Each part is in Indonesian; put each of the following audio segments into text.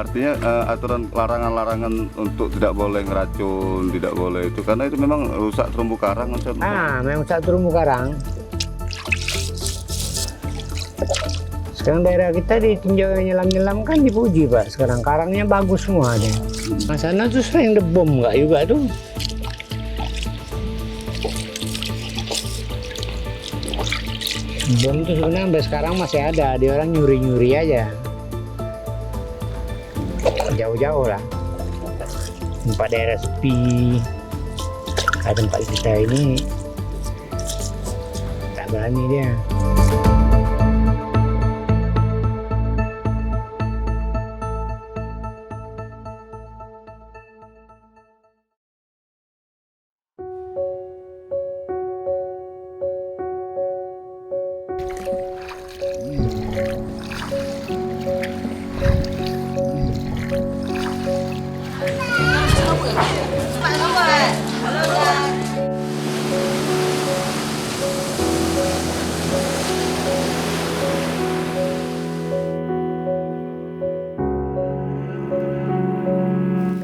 artinya aturan larangan-larangan untuk tidak boleh ngeracun, tidak boleh itu karena itu memang rusak terumbu karang kan. Memang rusak terumbu karang. Sekarang daerah kita ditinjau nyelam-nyelam kan dipuji Pak. Sekarang karangnya bagus semua deh. Sana tuh sering debom nggak juga tuh. Bom tuh sebenarnya sampai sekarang masih ada, dia orang nyuri-nyuri aja. Jauh-jauh lah. Tempat daerah sepi. Kayak tempat kita ini tak berani dia.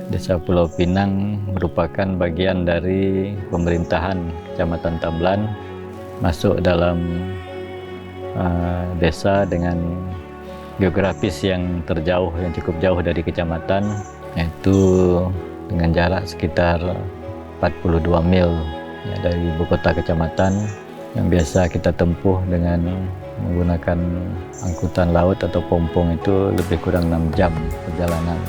Desa Pulau Pinang merupakan bagian dari pemerintahan Kecamatan Tamblan, masuk dalam desa dengan geografis yang terjauh, yang cukup jauh dari kecamatan, yaitu dengan jarak sekitar 42 mil ya, dari ibu kota kecamatan, yang biasa kita tempuh dengan menggunakan angkutan laut atau pompong itu lebih kurang 6 jam perjalanan.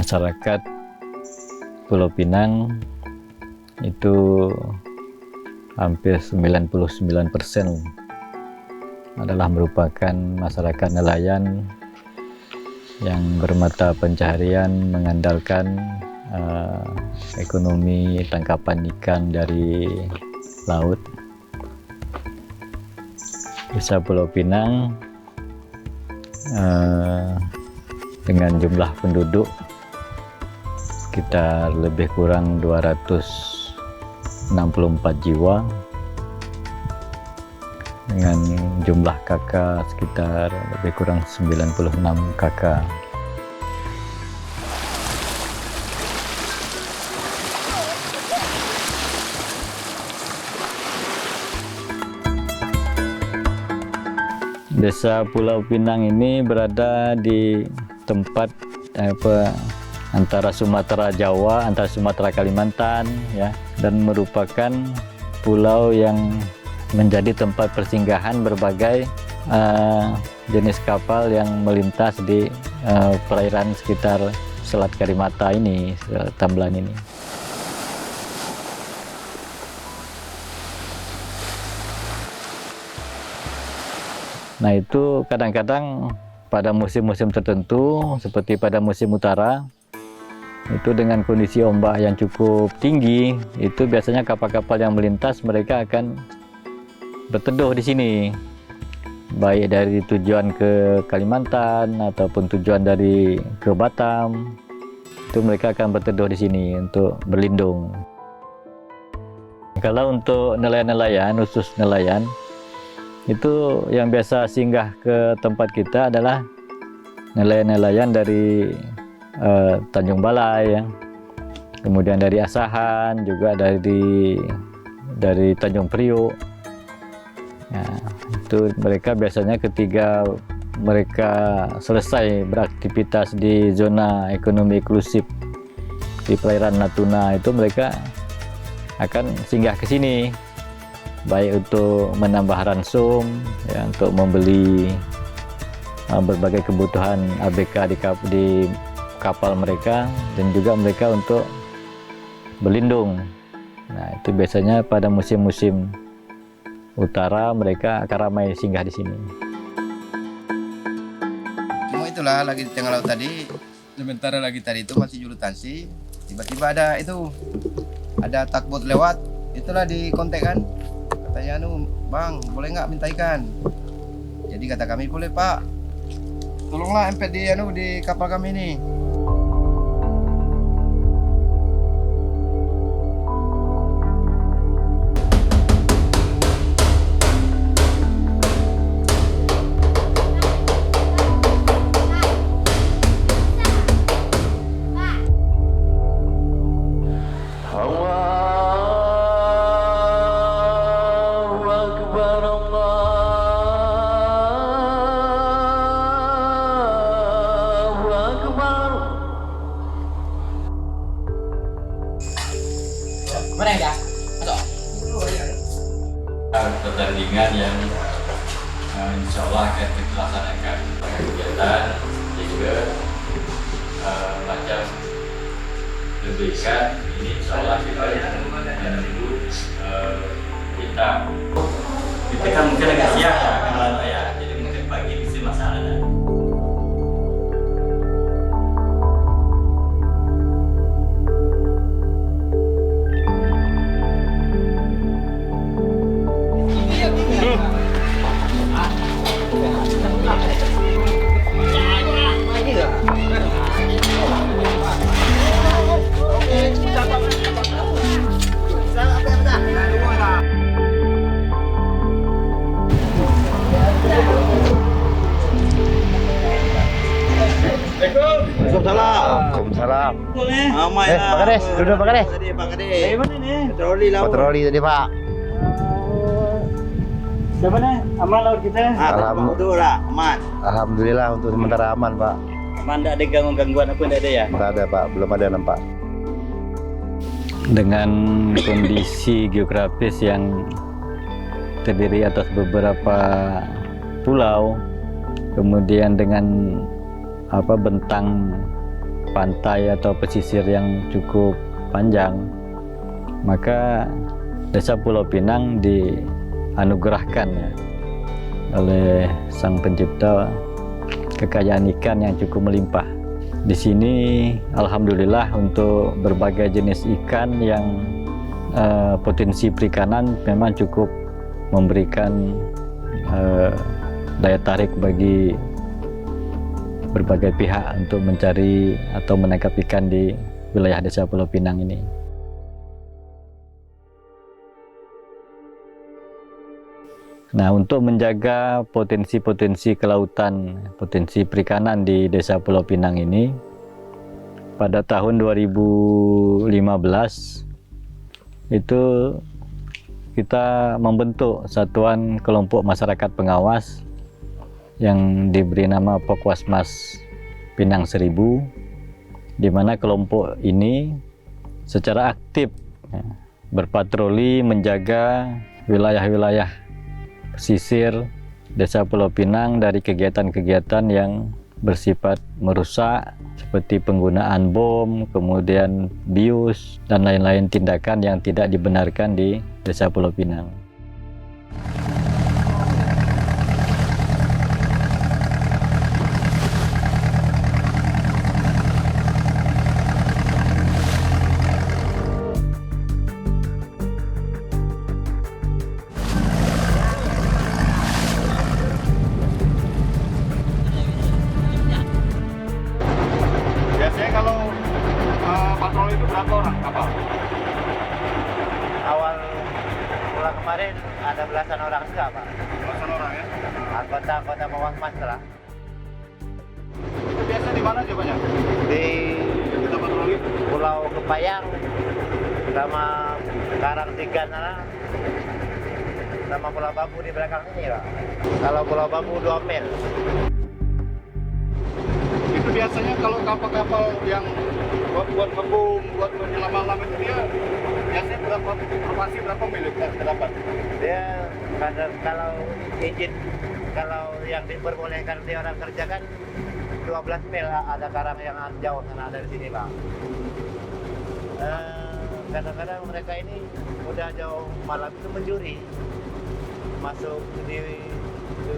Masyarakat Pulau Pinang itu hampir 99% adalah merupakan masyarakat nelayan yang bermata pencaharian mengandalkan ekonomi tangkapan ikan dari laut. Desa Pulau Pinang dengan jumlah penduduk sekitar lebih kurang 264 jiwa, dengan jumlah kakak sekitar lebih kurang 96 kakak. Desa Pulau Pinang ini berada di tempat antara Sumatera Jawa, antara Sumatera Kalimantan, ya, dan merupakan pulau yang menjadi tempat persinggahan berbagai jenis kapal yang melintas di perairan sekitar Selat Karimata ini, Tamblan ini. Nah, itu kadang-kadang pada musim-musim tertentu, seperti pada musim utara, itu dengan kondisi ombak yang cukup tinggi, itu biasanya kapal-kapal yang melintas mereka akan berteduh di sini, baik dari tujuan ke Kalimantan ataupun tujuan dari ke Batam, itu mereka akan berteduh di sini untuk berlindung. Kalau untuk nelayan-nelayan, khusus nelayan, itu yang biasa singgah ke tempat kita adalah nelayan-nelayan dari Tanjung Balai, ya. Kemudian dari Asahan, juga dari Tanjung Priok. Ya, itu mereka biasanya ketika mereka selesai beraktivitas di zona ekonomi eksklusif di perairan Natuna, itu mereka akan singgah ke sini, baik untuk menambah ransum, ya, untuk membeli berbagai kebutuhan ABK di kapal mereka, dan juga mereka untuk berlindung. Nah, itu biasanya pada musim-musim utara mereka akan ramai singgah di sini. Cuma itulah lagi di tengah laut tadi, sementara lagi tadi itu masih julutansi, tiba-tiba ada takbot lewat, itulah di kontak kan, katanya bang boleh nggak minta ikan? Jadi kata kami boleh pak, tolonglah empet di kapal kami ini. Pertandingan yang insya Allah akan kita laksanakan kegiatan juga macam lebihkan ini insya Allah kita menunggu kita kan mungkin agak siang ya kalau ya, jadi mungkin pagi bisa masalahnya. Waalaikumsalam. Pak Kades, duduk Pak Kades. Pak Kades. Mana ni? Patroli tadi Pak. Siapa ni? Aman laut kita. Alhamdulillah aman. Alhamdulillah untuk sementara aman Pak. Aman, tak ada gangguan apa tak ada ya? Tak ada Pak, belum ada nampak. Dengan kondisi geografis yang terdiri atas beberapa pulau, kemudian dengan bentang pantai atau pesisir yang cukup panjang, maka Desa Pulau Pinang dianugerahkan ya, oleh Sang Pencipta kekayaan ikan yang cukup melimpah. Di sini alhamdulillah untuk berbagai jenis ikan yang potensi perikanan memang cukup memberikan daya tarik bagi berbagai pihak untuk mencari atau menangkap ikan di wilayah Desa Pulau Pinang ini. Nah, untuk menjaga potensi-potensi kelautan, potensi perikanan di Desa Pulau Pinang ini, pada tahun 2015 itu kita membentuk satuan kelompok masyarakat pengawas yang diberi nama Pokwasmas Pinang Seribu, di mana kelompok ini secara aktif berpatroli menjaga wilayah-wilayah pesisir Desa Pulau Pinang dari kegiatan-kegiatan yang bersifat merusak seperti penggunaan bom, kemudian bius, dan lain-lain tindakan yang tidak dibenarkan di Desa Pulau Pinang. Biasanya kalau patroli itu berapa orang kapal? Awal pulang kemarin ada belasan orang juga Pak. Belasan orang ya? Anggota Pokwasmas lah. Itu biasa di mana coba? Di Kita patroli Pulau Kepayang sama Karang Tiga sama Pulau Bambu di belakang ini Pak. Kalau Pulau Bambu 2 mil. itu biasanya kalau kapal-kapal yang buat ngebom, buat menyelam-alam itu dia biasanya berapa mil kita dapat? Dia kalau izin kalau yang diperbolehkan di orang kerja kan 12 mil ada karang yang jauh sana dari sini bang. Kadang-kadang mereka ini udah jauh malam itu mencuri masuk di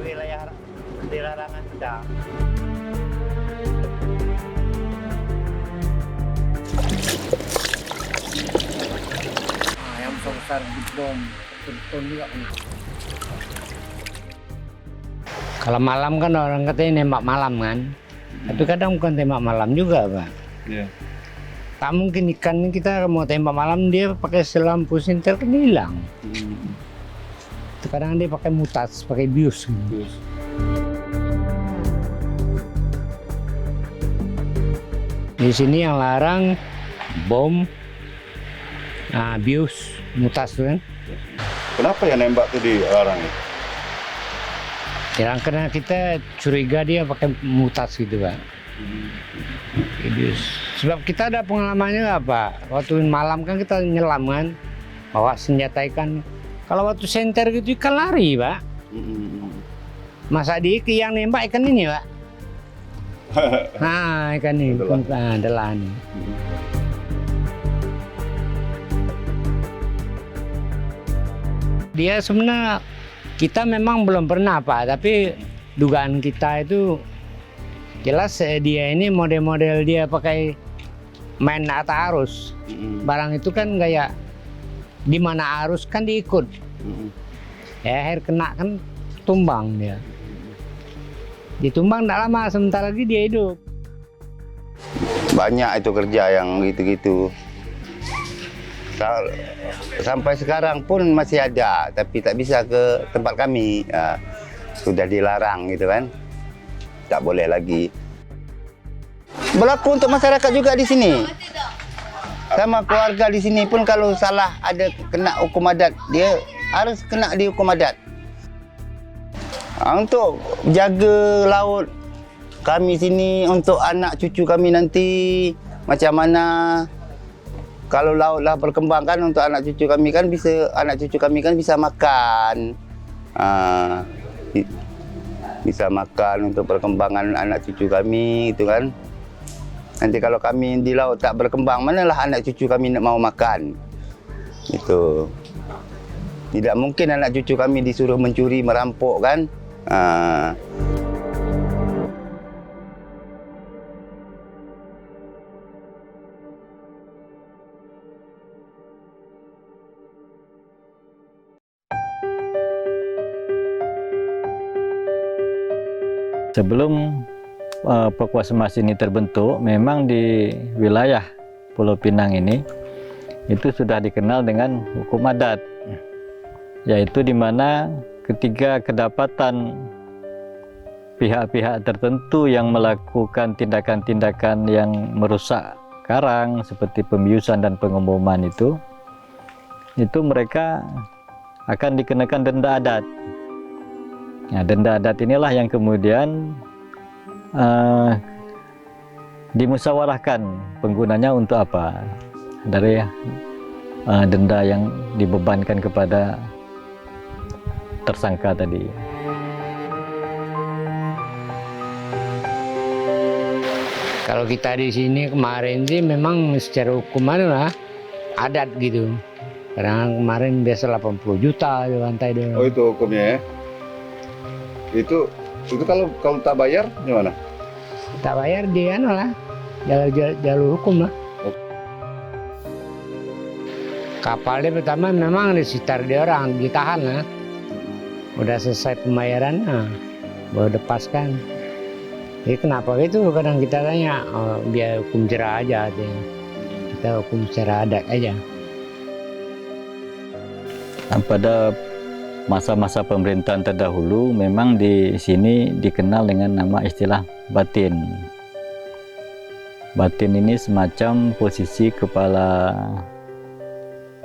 wilayah di larangan kita. Yang besar bom beton juga. Kalau malam kan orang katanya nembak malam kan, tapi kadang bukan tembak malam juga pak. Iya. Tak mungkin ikan kita mau tembak malam dia pakai lampu sinter kan hilang. Kadang dia pakai mutas, pakai bius. Di sini yang larang bom, bius, mutas kan. Kenapa ya nembak tuh dilarang? Ya karena kita curiga dia pakai mutas gitu pak. Bius. Sebab kita ada pengalamannya nggak pak? Waktu malam kan kita nyelam kan, bawa senjata ikan. Kalau waktu senter gitu ikan lari pak. Masa yang nembak ikan ini pak. Nah ikan ini, adalah nih. Dia sebenarnya kita memang belum pernah pak, tapi dugaan kita itu jelas dia ini model-model dia pakai main atas arus. Barang itu kan kayak di mana arus kan diikut. Ya air kena kan tumbang dia. Ditumbang tidak lama, sebentar lagi dia hidup. Banyak itu kerja yang gitu-gitu. Sampai sekarang pun masih ada, tapi tak bisa ke tempat kami. Sudah dilarang gitu kan, tak boleh lagi. Berlaku untuk masyarakat juga di sini. Sama keluarga di sini pun kalau salah ada kena hukum adat, dia harus kena dihukum adat. Untuk jaga laut kami sini, untuk anak cucu kami nanti macam mana. Kalau laut lah berkembang kan, untuk anak cucu kami kan bisa makan. Bisa makan untuk perkembangan anak cucu kami itu kan. Nanti kalau kami di laut tak berkembang, manalah anak cucu kami nak mau makan. Itu. Tidak mungkin anak cucu kami disuruh mencuri, merampok kan. Sebelum Pekuasmas ini terbentuk, memang di wilayah Pulau Pinang ini itu sudah dikenal dengan hukum adat, yaitu di mana ketika kedapatan pihak-pihak tertentu yang melakukan tindakan-tindakan yang merusak karang seperti pembiusan dan pengeboman itu mereka akan dikenakan denda adat. Nah, denda adat inilah yang kemudian dimusyawarahkan penggunanya untuk apa dari denda yang dibebankan kepada tersangka tadi. Kalau kita di sini kemarin sih memang secara hukuman lah adat gitu. Karena kemarin biasa 80 juta di lantai dia. Oh itu hukumnya ya? Itu kalau tak bayar gimana? Tak bayar dia lah, jalur hukum lah. Kapalnya pertama memang disitar dia orang, ditahan lah. Udah selesai pembayaran, baru lepaskan. Jadi kenapa gitu? Kadang kita tanya, biar hukum cerah aja, kita hukum secara adat aja. Pada masa-masa pemerintahan terdahulu memang di sini dikenal dengan nama istilah batin. Batin ini semacam posisi kepala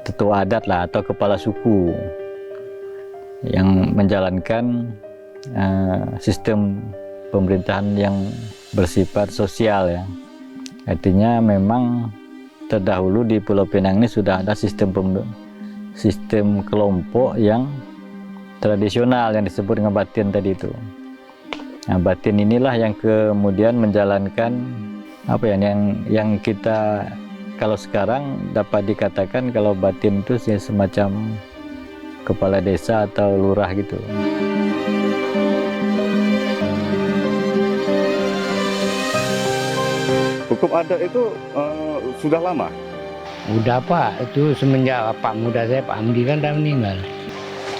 tetua adat lah atau kepala suku yang menjalankan sistem pemerintahan yang bersifat sosial ya. Artinya memang terdahulu di Pulau Pinang ini sudah ada sistem kelompok yang tradisional yang disebut dengan batin tadi itu. Nah, batin inilah yang kemudian menjalankan apa ya, yang kita kalau sekarang dapat dikatakan kalau batin itu semacam kepala desa atau lurah gitu. Hukum adat itu sudah lama. Udah Pak, itu semenjak Pak muda saya, Pak Amdi kan udah meninggal.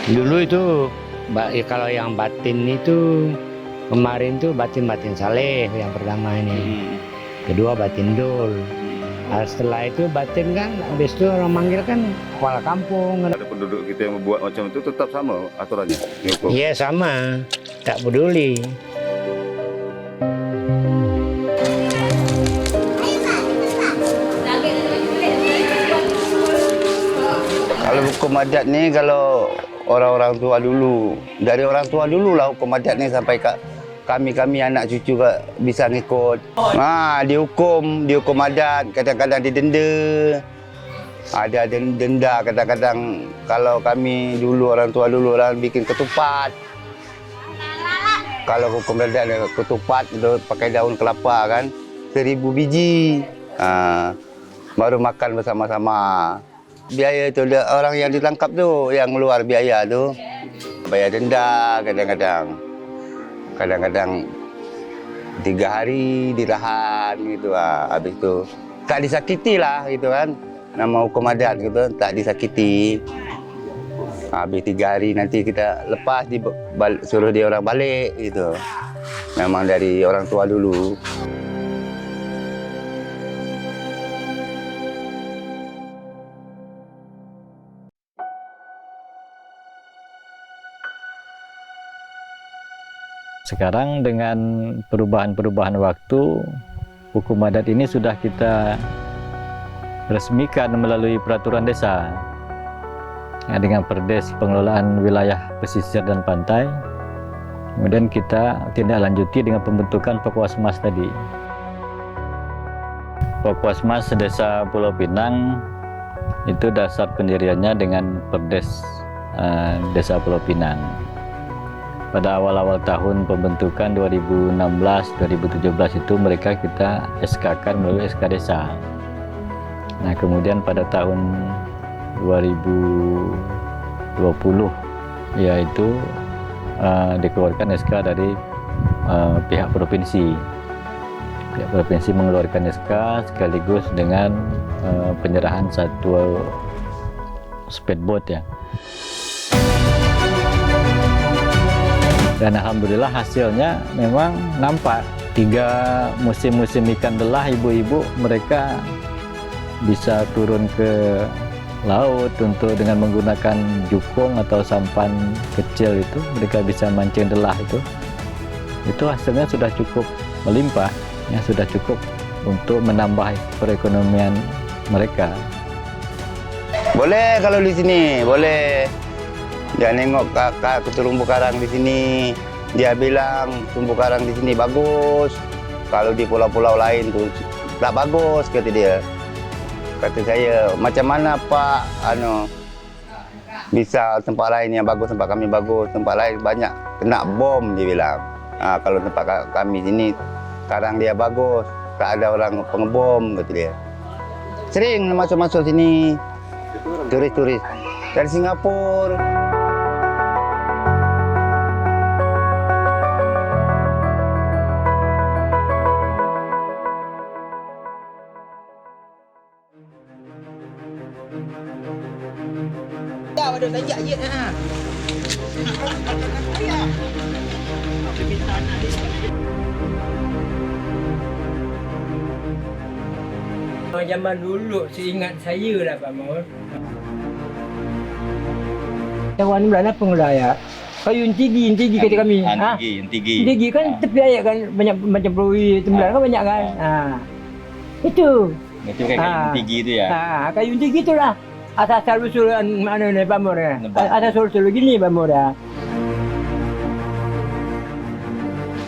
Dulu itu kalau yang batin itu kemarin tuh batin saleh yang pertama ini. Kedua batin dol. Nah, setelah itu batin kan, habis itu orang manggil kan kepala kampung. Ada penduduk kita yang membuat macam itu tetap sama aturannya. Iya sama, tak peduli. Kalau hukum adat ni kalau orang-orang tua dulu, dari orang tua dulu lah hukum adat ni sampai kami anak cucu bisa ngikut. Dihukum adat, kadang-kadang didenda. Ada denda kadang-kadang kalau kami dulu orang tua dulu orang bikin ketupat. Kalau hukum adat ketupat itu pakai daun kelapa kan, 1000 biji. Baru makan bersama-sama. Biaya itu orang yang ditangkap tu yang keluar biaya tu. Bayar denda kadang-kadang 3 hari ditahan gitu. Habis tu tak disakiti lah gitu kan. Nama hukum adat gitu, tak disakiti. Habis 3 hari nanti kita lepas suruh dia orang balik gitu. Memang dari orang tua dulu. Sekarang dengan perubahan-perubahan waktu, hukum adat ini sudah kita resmikan melalui peraturan desa. Dengan Perdes Pengelolaan Wilayah Pesisir dan Pantai, kemudian kita tindak lanjuti dengan pembentukan Pokwasmas tadi. Pokwasmas Desa Pulau Pinang itu dasar pendiriannya dengan Perdes Desa Pulau Pinang. Pada awal-awal tahun pembentukan 2016-2017 itu mereka kita SK-kan melalui SK Desa. Nah, kemudian pada tahun 2020 yaitu dikeluarkan SK dari pihak provinsi. Pihak provinsi mengeluarkan SK sekaligus dengan penyerahan satu speedboat ya. Dan alhamdulillah hasilnya memang nampak. 3 musim-musim ikan belah ibu-ibu mereka bisa turun ke laut untuk dengan menggunakan jukung atau sampan kecil itu mereka bisa mancing delah itu hasilnya sudah cukup melimpah ya, sudah cukup untuk menambah perekonomian mereka. Boleh kalau di sini, boleh. Dia nengok terumbu karang di sini, dia bilang terumbu karang di sini bagus. Kalau di pulau-pulau lain tuh tak bagus kata dia. Kata saya, macam mana Pak? Bisa tempat lain yang bagus, tempat kami bagus, tempat lain banyak kena bom dia bilang. Kalau tempat kami sini karang dia bagus, tak ada orang pengebom kata dia. Sering masuk-masuk sini turis-turis dari Singapura. Zaman dulu seingat saya lah Pak Maul. Cawan Belanda pengelaya. Kayu yang tinggi kata kami. Tinggi kan tepi air kan banyak macam pelui tembelan kan banyak kan. Itu. Itu kayak kayu tinggi itu ya. Kayu tinggi itulah. Asal usulan mana ni Pak Maul ya. Asal usul begini Pak Maul dah.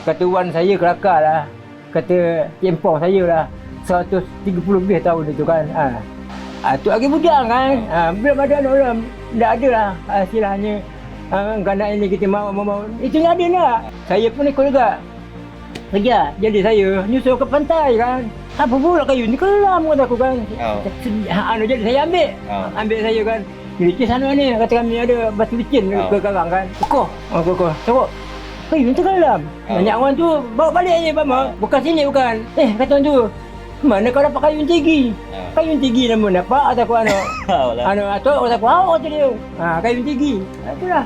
Kata wan saya kelakar lah. Kata tempong saya lah. 130 lebih tahun itu kan. Tu lagi bujang kan. Belum ada orang. Tak ada lah istilahnya Kanak ini kita mau. Itulah dia nak. Saya pun ikut juga. Kerja. Jadi saya nyusul ke pantai kan. Apa pula kayu ni kelam kata aku kan. Jadi saya ambil. Ambil saya kan. Di sana ni kata kami ada batu licin ke karang kan. Kokoh. Teruk. Kayu ni kelam. Banyak orang tu bawa balik je Bama. Bukan sini bukan. Kata orang tu. Mana kau dapat kayu tinggi? Kayu tinggi nama dapat atau aku atau aku kata dia. Kayu tinggi. Itulah.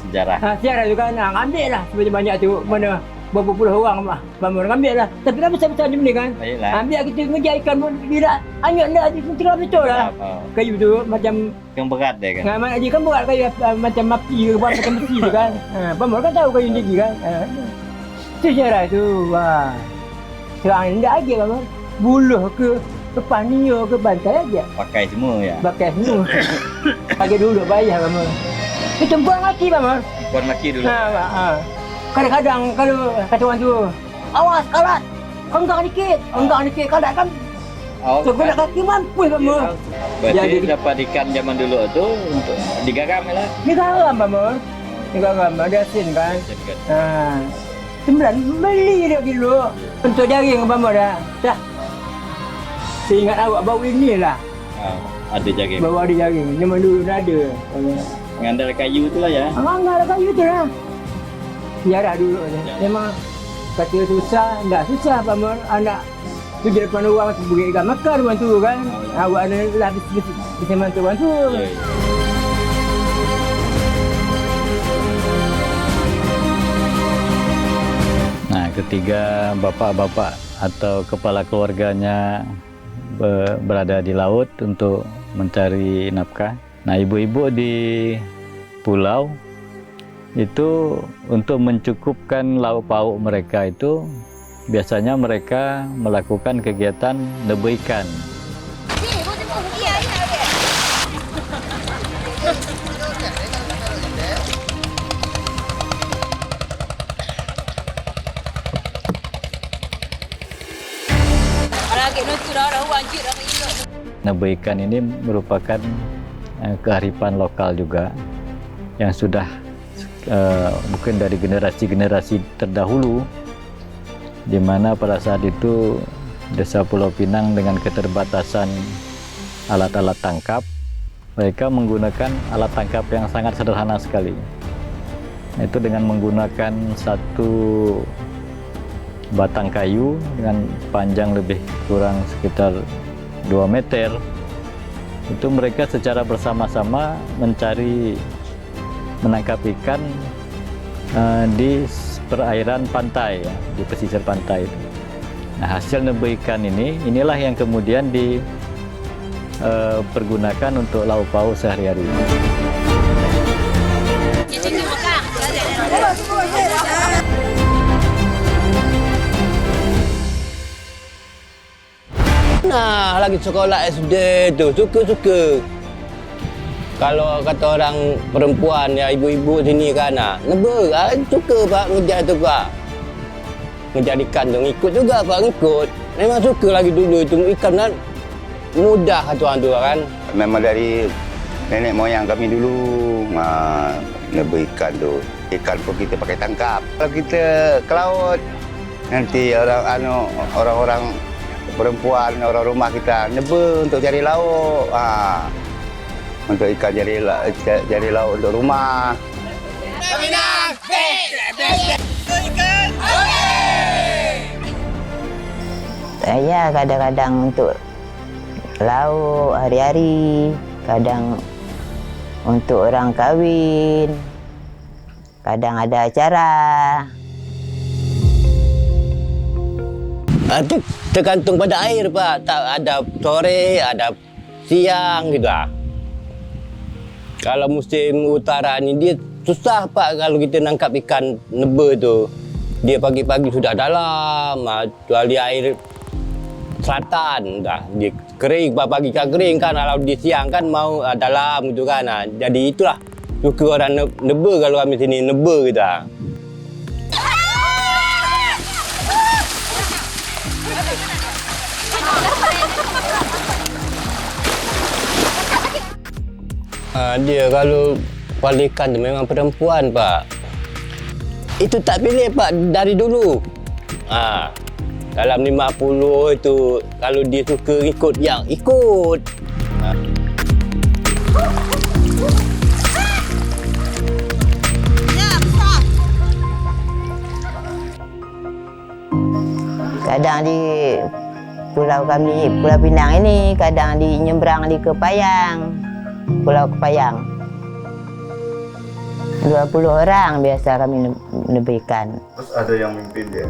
Sejarah. Sejarah tu kan. Ambil lah sebanyak tu. Mana berapa puluh orang Bama ambil lah. Tapi dah besar-besar macam ni kan. Baiklah. Ambil kita ngejar ikan pun bila anyut dah tengah betul lah. Kayu tu macam Yang berat dia kan. mana dia kan buat kayu macam api ke macam besi tu kan. Bama kan tahu kayu tinggi kan. Itu sejarah tu. Sekarang ni tak lagi Bama. Buluh ke Panio ke bantai aja. Pakai semua ya. Pakai semua. Pakai dulu bayar Bama. Kita buang mati Bama. Puan maki dulu. Kadang-kadang kalau kata orang tu, awas kalat, enggak dikit, kalat kan. So, guna kaki mampu Bama. Berarti dapat ikan zaman dulu tu untuk digaram lah. Digaram Bama. Ada asin kan. Sembilan beli dia dulu. Untuk jaring Bama dah. Saya ingat awak bawa ini lah. Ada jaring. Bawa ada jaring. Memang dulu dah ada. Mengandal kayu tu lah ya. Anggar kayu tu lah. Sejarah dulu ni. Memang kata susah, tak susah Bama. Anak tu di depan orang beri ikan makan orang tu kan. Awak ni lah bisa bantu orang tu. Nah, ketika bapak-bapak atau kepala keluarganya berada di laut untuk mencari nafkah. Nah, ibu-ibu di pulau itu untuk mencukupkan lauk pauk mereka itu biasanya mereka melakukan kegiatan nebur ikan. Nebur ikan ini merupakan kearifan lokal juga yang sudah mungkin dari generasi-generasi terdahulu, di mana pada saat itu Desa Pulau Pinang dengan keterbatasan alat-alat tangkap, mereka menggunakan alat tangkap yang sangat sederhana sekali. Itu dengan menggunakan satu batang kayu dengan panjang lebih kurang sekitar 2 meter. Itu mereka secara bersama-sama menangkap ikan di perairan pantai, ya, di pesisir pantai itu. Nah, hasil nebur ikan inilah yang kemudian dipergunakan untuk lauk pauk sehari-hari. Nah, lagi sekolah SD tu suka-suka. Kalau kata orang perempuan ya, ibu-ibu sini kan, nebur suka Pak ngejar tu Pak. Ngejar ikan tu ngikut juga Pak, ngikut. Memang suka lagi dulu itu ikan kan mudah kata orang tu kan. Memang dari nenek moyang kami dulu nebur ikan tu. Ikan pun kita pakai tangkap. Kalau kita ke laut, nanti orang-orang perempuan, orang rumah kita nebur untuk cari lauk. Untuk ikan cari lauk untuk rumah. Saya kadang-kadang untuk lauk hari-hari, kadang untuk orang kahwin, kadang ada acara. Itu tergantung pada air Pak. Tak ada sore, ada siang gitu lah. Kalau musim utara ni dia susah Pak kalau kita nangkap ikan nebur tu. Dia pagi-pagi sudah dalam, kecuali air selatan dah. Dia kering, pagi kan kering kan, kalau di siang kan mau dalam gitu kan. Jadi itulah suka orang nebur kalau kami sini nebur gitu lah. Dia kalau kepala ikan tu memang perempuan, Pak. Itu tak pilih, Pak, dari dulu. Dalam 50 itu, kalau dia suka ikut yang ikut. Kadang di pulau kami, Pulau Pinang ini, kadang di nyebrang di Kepayang, Pulau Kepayang. 20 orang biasa kami nebihkan. Terus ada yang mimpin dia?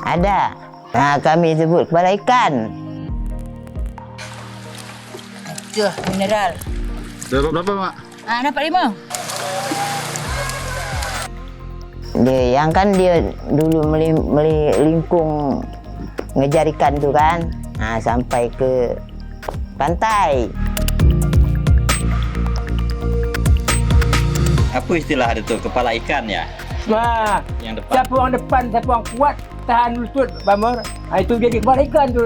Ada. Nah, kami sebut kepala ikan. Itu mineral. Dapat berapa, Mak? Dapat 5. Dia yang kan dia dulu melingkung ngejar ikan tu kan. Nah, sampai ke pantai. Apa istilah ada tu? Kepala ikan ya? Nah, Yang depan. siapa orang depan, siapa orang kuat, tahan lutut, bamur. Itu jadi kepala ikan tu,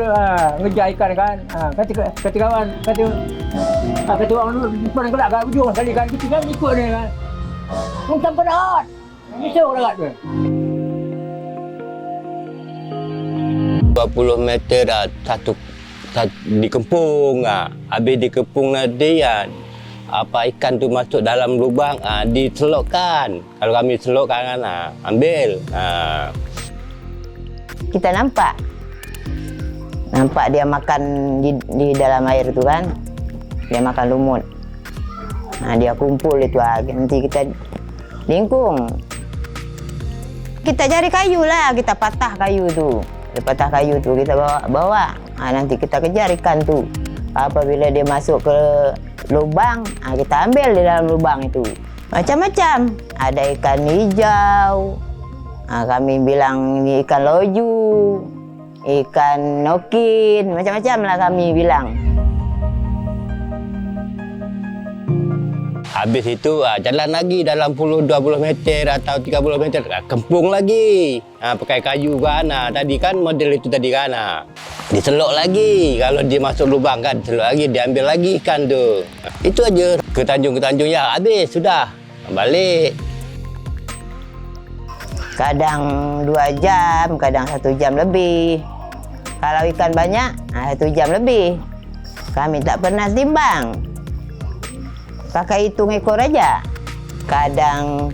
ngejar ikan kan. Kata kawan, kata orang dulu, depan kelak kat ujung sekali kan, kita kan ikut dia kan. Tanpa darat. Risau darat tu. 20 meter dah satu dikepung. Habis dikepung nanti apa ikan tu masuk dalam lubang, diselokkan. Kalau kami selokkan kan, ambil. Kita nampak dia makan di dalam air tu kan. Dia makan lumut. Nah, dia kumpul itu, nanti kita lingkung. Kita cari kayu lah, kita patah kayu tu. Kita patah kayu tu, kita bawa. Nanti kita kejar ikan tu. Apabila dia masuk ke lubang, kita ambil di dalam lubang itu. Macam-macam. Ada ikan hijau, kami bilang ini ikan loju, ikan nokin, macam-macam lah kami bilang. Habis itu jalan lagi dalam 20 meter atau 30 meter, kempung lagi. Pakai kayu kan. Tadi kan model itu tadi kan. Diselok lagi. Kalau dia masuk lubang kan, selok lagi, diambil lagi ikan tu. Itu aja. Ke Tanjung ya, habis sudah. Balik. Kadang 2 jam, kadang 1 jam lebih. Kalau ikan banyak, 1 jam lebih. Kami tak pernah timbang. Pakai hitung ekor aja. Kadang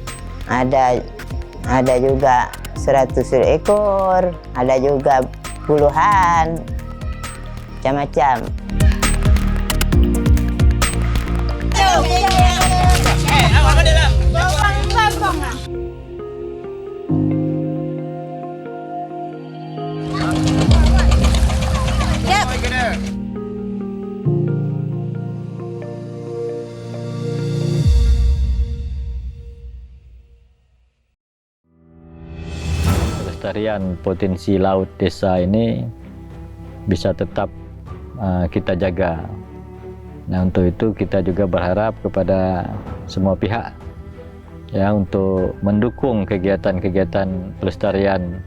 ada juga 100 ekor, ada juga puluhan, macam-macam. Pelestarian potensi laut desa ini bisa tetap kita jaga. Nah, untuk itu kita juga berharap kepada semua pihak ya untuk mendukung kegiatan-kegiatan pelestarian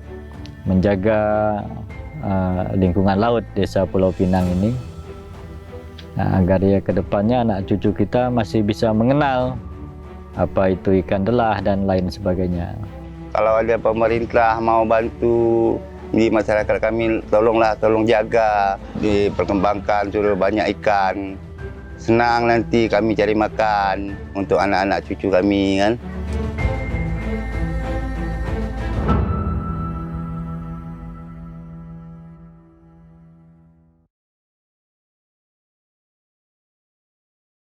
menjaga lingkungan laut desa Pulau Pinang ini agar ya kedepannya anak cucu kita masih bisa mengenal apa itu ikan delah dan lain sebagainya. Kalau ada pemerintah mau bantu di masyarakat kami, tolong jaga, diperkembangkan, suruh banyak ikan. Senang nanti kami cari makan untuk anak-anak cucu kami kan.